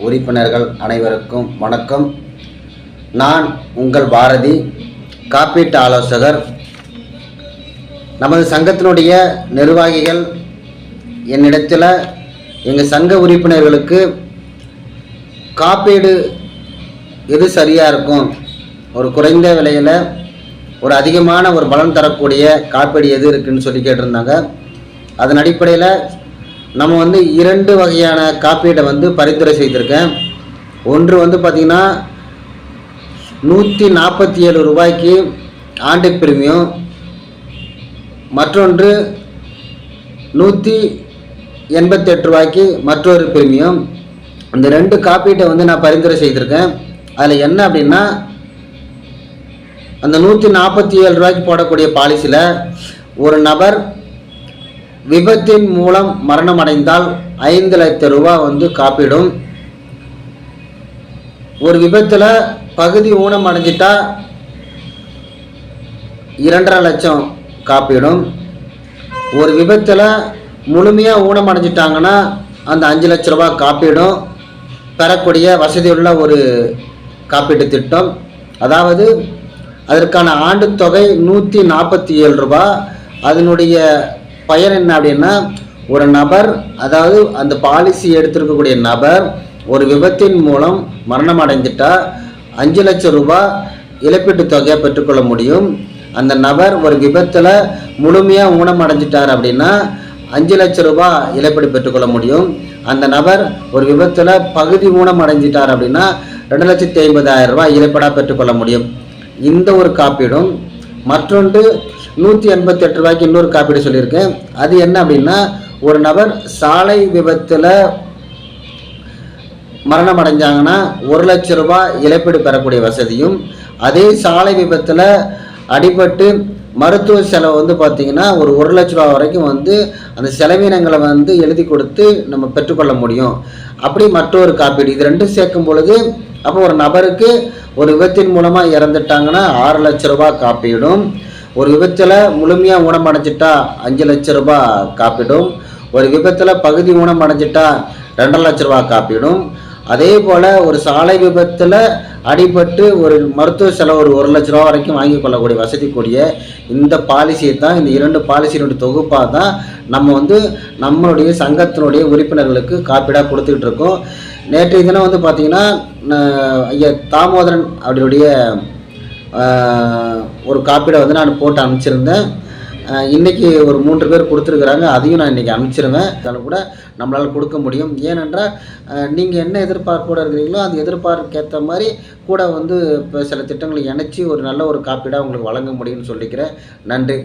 உறுப்பினர்கள் அனைவருக்கும் வணக்கம். நான் உங்கள் பாரதி, காப்பீட்டு ஆலோசகர். நமது சங்கத்தினுடைய நிர்வாகிகள் என்னிடத்தில் எங்கள் சங்க உறுப்பினர்களுக்கு காப்பீடு எது சரியாக இருக்கும், ஒரு குறைந்த விலையில் ஒரு அதிகமான ஒரு பலன் தரக்கூடிய காப்பீடு எது இருக்குதுன்னு சொல்லி கேட்டிருந்தாங்க. அதன் அடிப்படையில் நம்ம 2 வகையான காப்பீடை பரிந்துரை செய்திருக்கேன். ஒன்று பார்த்திங்கன்னா 147 ரூபாய்க்கு ஆண்டு பிரீமியம், மற்றொன்று 188 ரூபாய்க்கு மற்றொரு பிரீமியம். இந்த 2 காப்பீட்டை நான் பரிந்துரை செய்திருக்கேன். அதில் என்ன அப்படின்னா, அந்த 147 ரூபாய்க்கு போடக்கூடிய பாலிசியில் ஒரு நபர் விபத்தின் மூலம் மரணம் அடைந்தால் 5 லட்சம் ரூபாய் காப்பீடும். ஒரு விபத்தில் பகுதி ஊனம் அடைஞ்சிட்டா 2.5 லட்சம் காப்பீடும். ஒரு விபத்தில் முழுமையாக ஊனம் அடைஞ்சிட்டாங்கன்னா அந்த 5 லட்சம் ரூபாய் காப்பீடும் பெறக்கூடிய வசதியுள்ள ஒரு காப்பீட்டு திட்டம். அதாவது அதற்கான ஆண்டு தொகை 147 ரூபாய். அதனுடைய பயன் என்ன அப்படின்னா, ஒரு நபர், அதாவது அந்த பாலிசி எடுத்திருக்கக்கூடிய நபர் ஒரு விபத்தின் மூலம் மரணம் அடைஞ்சிட்டா 5 லட்சம் ரூபாய் இழப்பீட்டு தொகையை பெற்றுக்கொள்ள முடியும். அந்த நபர் ஒரு விபத்தில் முழுமையாக ஊனம் அடைஞ்சிட்டார் அப்படின்னா 5 லட்சம் ரூபாய் இழப்பீடு பெற்றுக்கொள்ள முடியும். அந்த நபர் ஒரு விபத்தில் பகுதி ஊனம் அடைஞ்சிட்டார் அப்படின்னா 2,50,000 ரூபாய் இழப்பீடாக பெற்றுக்கொள்ள முடியும். இந்த ஒரு காப்பீடும். மற்றொன்று 188 ரூபாய்க்கு இன்னொரு காப்பீடு சொல்லியிருக்கேன். அது என்ன அப்படின்னா, ஒரு நபர் சாலை விபத்தில் மரணம் அடைஞ்சாங்கன்னா 1 லட்சம் ரூபாய் இழப்பீடு பெறக்கூடிய வசதியும், அதே சாலை விபத்தில் அடிபட்டு மருத்துவ செலவு பார்த்திங்கன்னா ஒரு 1 லட்ச ரூபா வரைக்கும் அந்த செலவினங்களை எழுதி கொடுத்து நம்ம பெற்றுக்கொள்ள முடியும். அப்படி மற்றொரு காப்பீடு. இது 2 சேர்க்கும் பொழுது அப்போ ஒரு நபருக்கு ஒரு விபத்தின் மூலமாக இறந்துட்டாங்கன்னா 6 லட்ச ரூபாய் காப்பீடும். ஒரு விபத்தில் முழுமையாக ஊனம் அடைஞ்சிட்டா 5 லட்ச ரூபாய் காப்பீடும். ஒரு விபத்தில் பகுதி ஊனம் அடைஞ்சிட்டா 2 லட்ச ரூபாய் காப்பீடும். அதே போல் ஒரு சாலை விபத்தில் அடிபட்டு ஒரு மருத்துவ செலவு ஒரு 1 லட்ச ரூபா வரைக்கும் வாங்கி கொள்ளக்கூடிய வசதி கூடிய இந்த பாலிசியை தான், இந்த 2 பாலிசியினுடைய தொகுப்பாக தான் நம்ம நம்மளுடைய சங்கத்தினுடைய உறுப்பினர்களுக்கு காப்பீடாக கொடுத்துக்கிட்டு இருக்கோம். நேற்றைய தினம் பார்த்திங்கன்னா ஐயா தாமோதரன் அவருடைய ஒரு காப்பீடை நான் போட்டு அனுப்பிச்சிருந்தேன். இன்றைக்கி ஒரு 3 பேர் கொடுத்துருக்குறாங்க. அதையும் நான் இன்றைக்கி அனுப்பிச்சிருவேன். அதில் கூட நம்மளால் கொடுக்க முடியும். ஏனென்றால் நீங்கள் என்ன எதிர்பார்ப்போடு இருக்கிறீங்களோ அந்த எதிர்பார்ப்புக்கேற்ற மாதிரி கூட இப்போ சில திட்டங்களை இணைச்சி ஒரு நல்ல ஒரு காப்பீடாக உங்களுக்கு வழங்க முடியும்னு சொல்லிக்கிறேன். நன்றி.